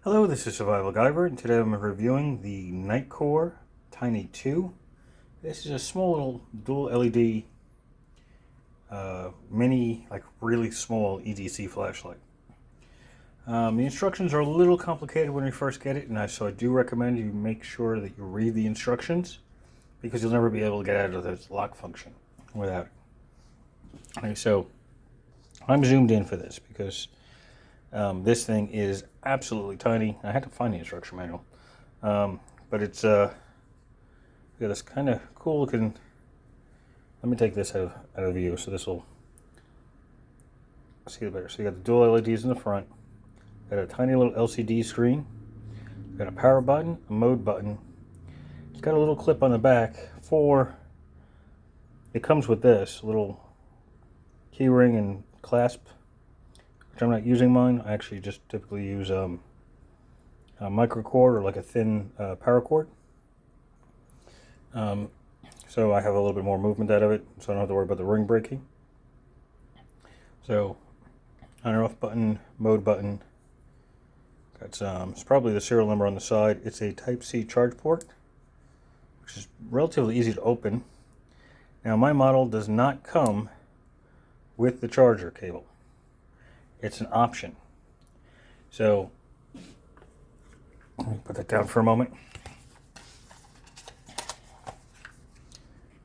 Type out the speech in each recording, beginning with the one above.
Hello, this is Survival-gyver, and today I'm reviewing the Nitecore Tini 2. This is a small little dual LED mini, really small EDC flashlight. The instructions are a little complicated when you first get it, and so I do recommend you make sure that you read the instructions, because you'll never be able to get out of this lock function without it. Okay, so I'm zoomed in for this because this thing is absolutely tiny. I had to find the instruction manual, but it's got this kind of cool looking. Let me take this out of view so this will see it better. So you got the dual LEDs in the front, got a tiny little LCD screen, got a power button, a mode button. It's got a little clip on the back for. It comes with this little key ring and clasp, which I'm not using mine. I actually just typically use a micro cord or like a thin power cord. So I have a little bit more movement out of it, so I don't have to worry about the ring breaking. So on and off button, mode button. Got it's probably the serial number on the side. It's a Type-C charge port, which is relatively easy to open. Now my model does not come with the charger cable. It's an option. So let me put that down for a moment.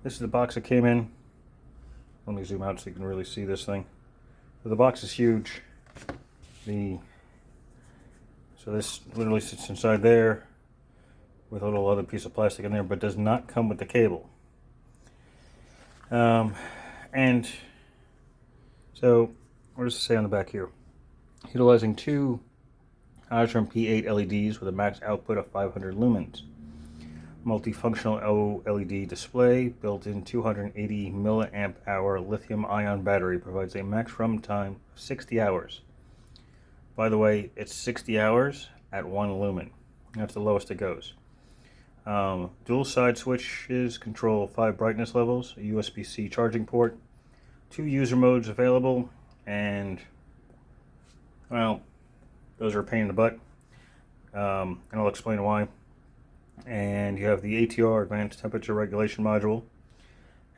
This is the box it came in. Let me zoom out so you can really see this thing. So the box is huge. So this literally sits inside there with a little other piece of plastic in there, but does not come with the cable. And so what does it say on the back here? Utilizing two Osram P8 LEDs with a max output of 500 lumens. Multifunctional OLED display, built-in 280 milliamp hour lithium-ion battery, provides a max runtime of 60 hours. By the way, it's 60 hours at 1 lumen. That's the lowest it goes. Dual side switches control 5 brightness levels, a USB-C charging port, 2 user modes available, and well, those are a pain in the butt, and I'll explain why. And you have the ATR Advanced Temperature Regulation Module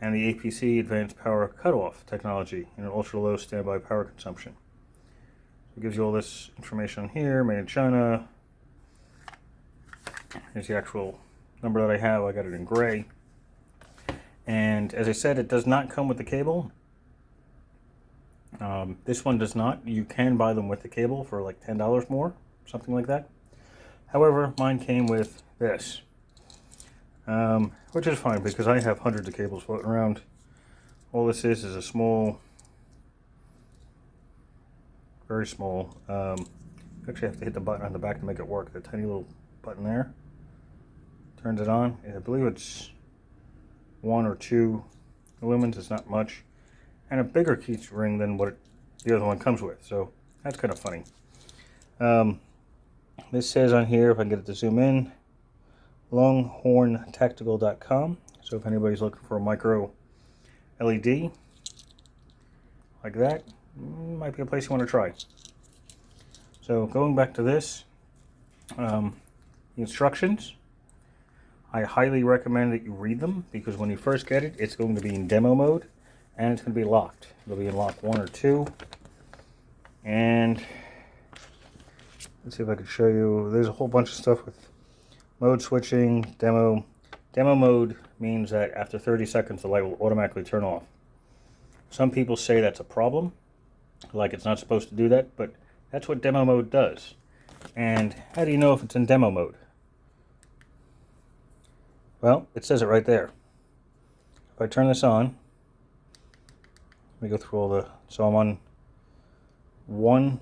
and the APC Advanced Power Cutoff technology in an ultra-low standby power consumption. So it gives you all this information here, made in China. Here's the actual number that I have. I got it in gray. And as I said, it does not come with the cable. This one does not. You can buy them with the cable for like $10 more, something like that. However, mine came with this, which is fine because I have hundreds of cables floating around. All this is a small, very small, you actually have to hit the button on the back to make it work. The tiny little button there turns it on. I believe it's 1 or 2 lumens, it's not much. And a bigger key ring than what the other one comes with, so that's kind of funny. This says on here, if I can get it to zoom in, longhorntactical.com. So if anybody's looking for a micro LED like that, might be a place you want to try. So going back to this, the instructions, I highly recommend that you read them, because when you first get it, it's going to be in demo mode and it's going to be locked. It'll be in lock 1 or 2. And let's see if I can show you. There's a whole bunch of stuff with mode switching, demo. Demo mode means that after 30 seconds, the light will automatically turn off. Some people say that's a problem, like it's not supposed to do that, but that's what demo mode does. And how do you know if it's in demo mode? Well, it says it right there. If I turn this on, let me go through all the, so I'm on 1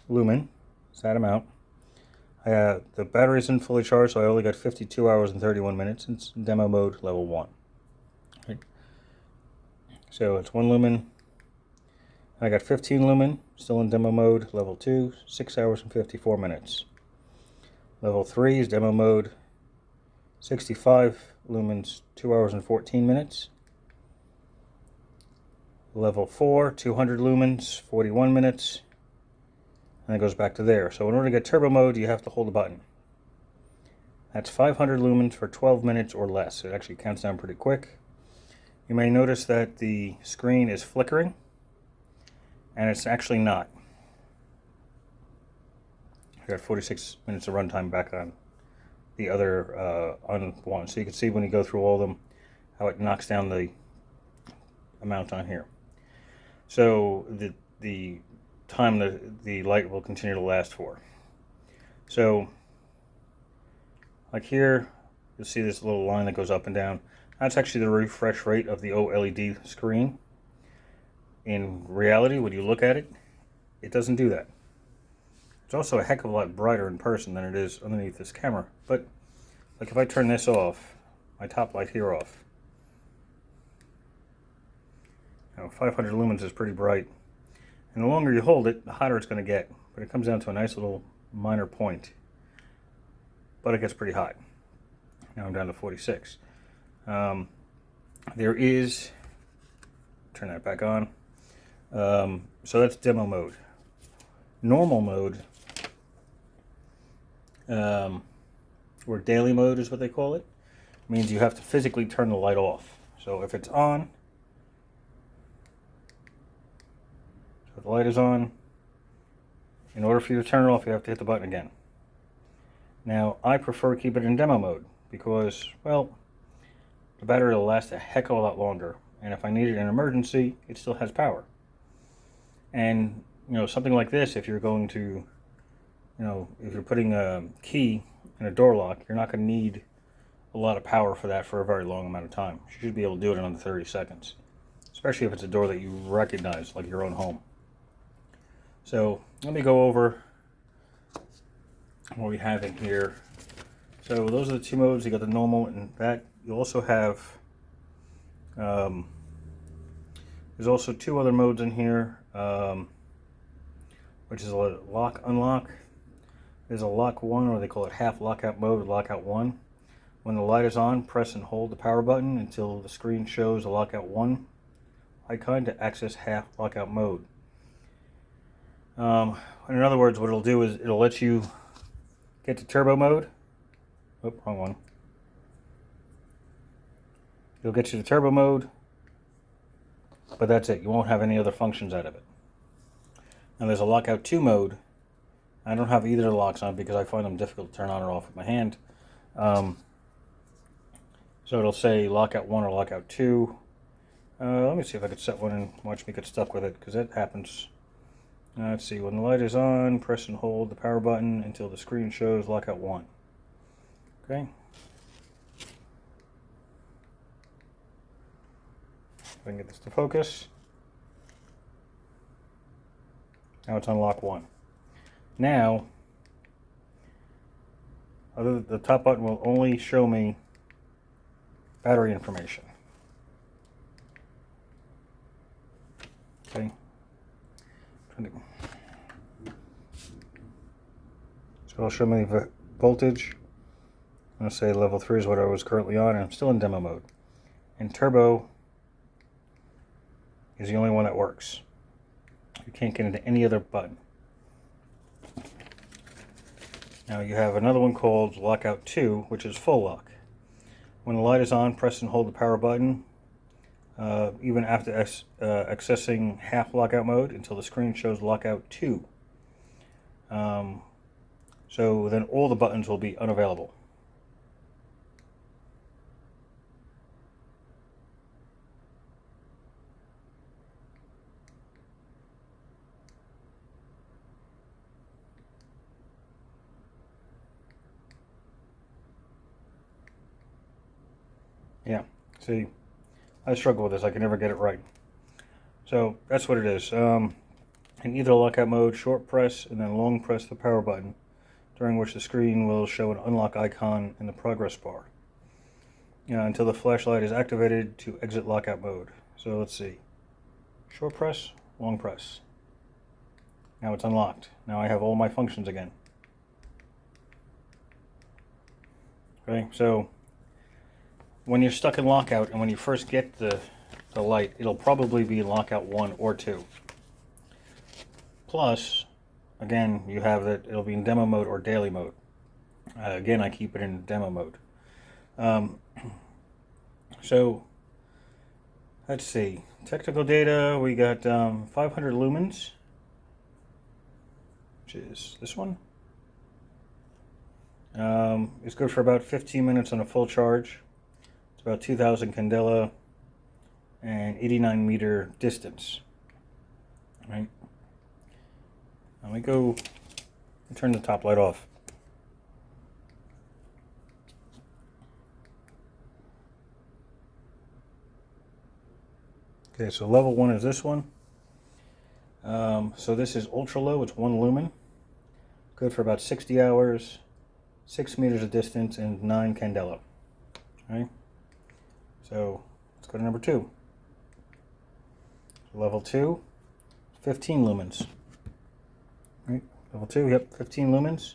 lumen. It's that amount. The battery isn't fully charged, so I only got 52 hours and 31 minutes. It's demo mode level 1. Okay. So it's 1 lumen. I got 15 lumen, still in demo mode, level 2, 6 hours and 54 minutes. Level 3 is demo mode, 65 lumens, 2 hours and 14 minutes. Level 4, 200 lumens, 41 minutes. and it goes back to there. So in order to get turbo mode, you have to hold the button. That's 500 lumens for 12 minutes or less. It actually counts down pretty quick. You may notice that the screen is flickering, and it's actually not. I got 46 minutes of runtime back on the other on one. So you can see when you go through all of them, how it knocks down the amount on here. So the time the light will continue to last for. So like here, you'll see this little line that goes up and down. That's actually the refresh rate of the OLED screen. In reality, when you look at it, it doesn't do that. It's also a heck of a lot brighter in person than it is underneath this camera. But like if I turn this off, my top light here off, 500 lumens is pretty bright. And the longer you hold it, the hotter it's going to get. But it comes down to a nice little minor point. But it gets pretty hot. Now I'm down to 46. There is, turn that back on. So that's demo mode. Normal mode, or daily mode is what they call it, means you have to physically turn the light off. So if it's on, so if the light is on, in order for you to turn it off, you have to hit the button again. Now, I prefer to keep it in demo mode because, well, the battery will last a heck of a lot longer, and if I need it in an emergency, it still has power. And something like this, if you're going to, if you're putting a key in a door lock, you're not going to need a lot of power for that for a very long amount of time. You should be able to do it in under 30 seconds, especially if it's a door that you recognize, like your own home. So let me go over what we have in here. So those are the two modes. You got the normal and that. You also have, there's also two other modes in here, which is a lock, unlock. There's a lock 1, or they call it half lockout mode, lockout 1. When the light is on, press and hold the power button until the screen shows the lockout 1 icon to access half lockout mode. In other words, what it'll do is it'll let you get to turbo mode. Oh, wrong one. It'll get you to turbo mode, but that's it. You won't have any other functions out of it. Now there's a lockout 2 mode. I don't have either of the locks on because I find them difficult to turn on or off with my hand. So it'll say lockout 1 or lockout 2. Let me see if I could set one and watch me get stuck with it, because that happens. Let's see, when the light is on, press and hold the power button until the screen shows lockout 1. Okay. If I can get this to focus. Now it's on lock 1. Now, the top button will only show me battery information. Okay. So it'll show me the voltage. I'm going to say level 3 is what I was currently on, and I'm still in demo mode. And turbo is the only one that works. You can't get into any other button. Now you have another one called Lockout 2, which is full lock. When the light is on, press and hold the power button, even after accessing half lockout mode, until the screen shows Lockout 2. So then all the buttons will be unavailable. Yeah, see, I struggle with this. I can never get it right. So that's what it is. In either lockout mode, short press and then long press the power button, during which the screen will show an unlock icon in the progress bar until the flashlight is activated to exit lockout mode. So let's see. Short press, long press. Now it's unlocked. Now I have all my functions again. Okay, so when you're stuck in lockout and when you first get the light, it'll probably be lockout 1 or 2. Plus, again, you have that it'll be in demo mode or daily mode. Again, I keep it in demo mode. So let's see. Technical data, we got 500 lumens, which is this one. It's good for about 15 minutes on a full charge. It's about 2,000 candela and 89 meter distance. Right. Let me go and turn the top light off. Okay, so level 1 is this one. So this is ultra low, it's 1 lumen. Good for about 60 hours, 6 meters of distance, and 9 candela. Right? So let's go to number 2. Level 2, 15 lumens. Right? Level 2, yep, 15 lumens.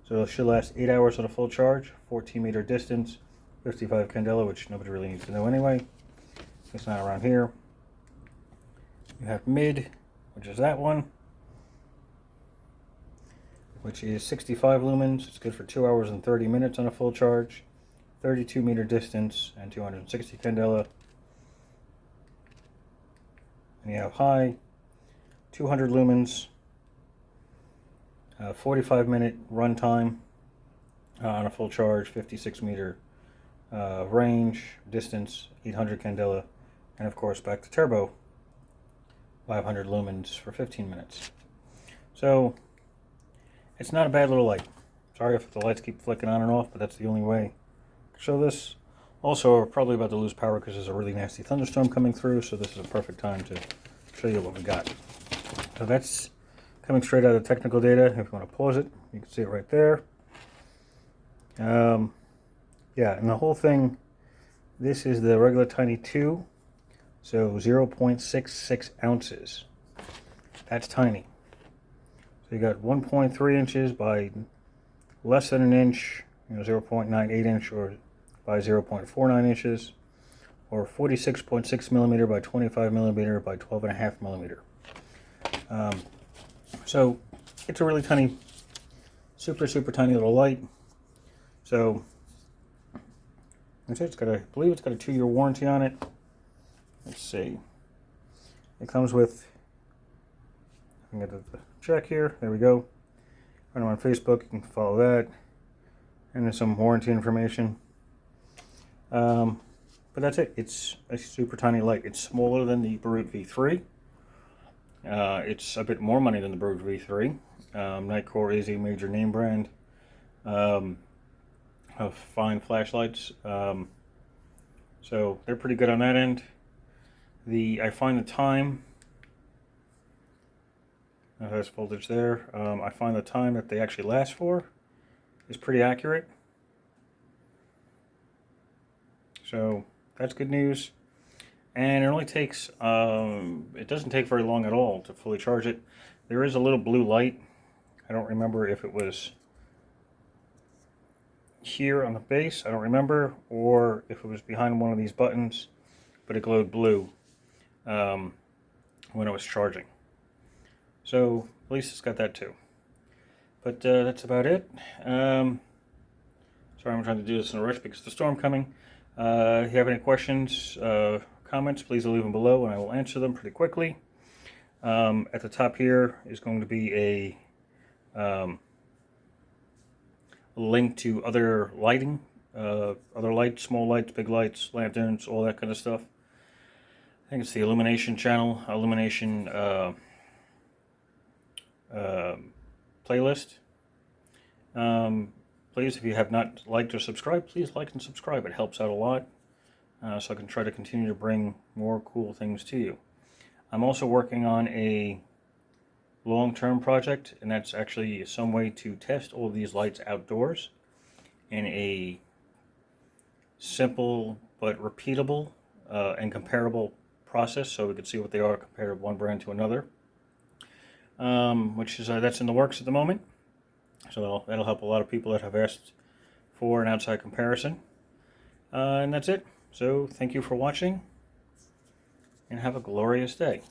So it should last 8 hours on a full charge, 14 meter distance, 55 candela, which nobody really needs to know anyway. It's not around here. You have mid, which is that one, which is 65 lumens. It's good for 2 hours and 30 minutes on a full charge, 32 meter distance, and 260 candela. And you have high, 200 lumens, 45 minute run time on a full charge, 56 meter range, distance, 800 candela, and of course back to turbo, 500 lumens for 15 minutes. So it's not a bad little light. Sorry if the lights keep flicking on and off, but that's the only way to show this. Also, we're probably about to lose power because there's a really nasty thunderstorm coming through, so this is a perfect time to show you what we got. So that's coming straight out of technical data. If you want to pause it, you can see it right there. Yeah, and the whole thing, this is the regular Tiny 2, so 0.66 ounces. That's tiny. So you got 1.3 inches by less than an inch, 0.98 inch, or by 0.49 inches, or 46.6 millimeter by 25 millimeter by 12.5 millimeter. So it's a really tiny, super tiny little light. So that's it. I believe it's got a 2-year warranty on it. Let's see. It comes with, I can get the check here. There we go. Find them on Facebook. You can follow that. And there's some warranty information. But that's it. It's a super tiny light. It's smaller than the Barut V3. It's a bit more money than the Barut V3. Nitecore is a major name brand of fine flashlights. So they're pretty good on that end. I find the time, there's voltage there. I find the time that they actually last for is pretty accurate. So that's good news. And it only takes, it doesn't take very long at all to fully charge it. There is a little blue light. I don't remember if it was here on the base, I don't remember, or if it was behind one of these buttons, but it glowed blue when it was charging. So at least it's got that too. But that's about it. Sorry, I'm trying to do this in a rush because of the storm coming. If you have any questions, comments, please leave them below and I will answer them pretty quickly. At the top here is going to be a link to other lighting, other lights, small lights, big lights, lanterns, all that kind of stuff. I think it's the illumination channel, illumination playlist. Please, if you have not liked or subscribed, please like and subscribe. It helps out a lot, so I can try to continue to bring more cool things to you. I'm also working on a long-term project, and that's actually some way to test all of these lights outdoors in a simple but repeatable and comparable process, so we can see what they are compared one brand to another. Which is that's in the works at the moment. So that'll help a lot of people that have asked for an outside comparison. And that's it. So thank you for watching, and have a glorious day.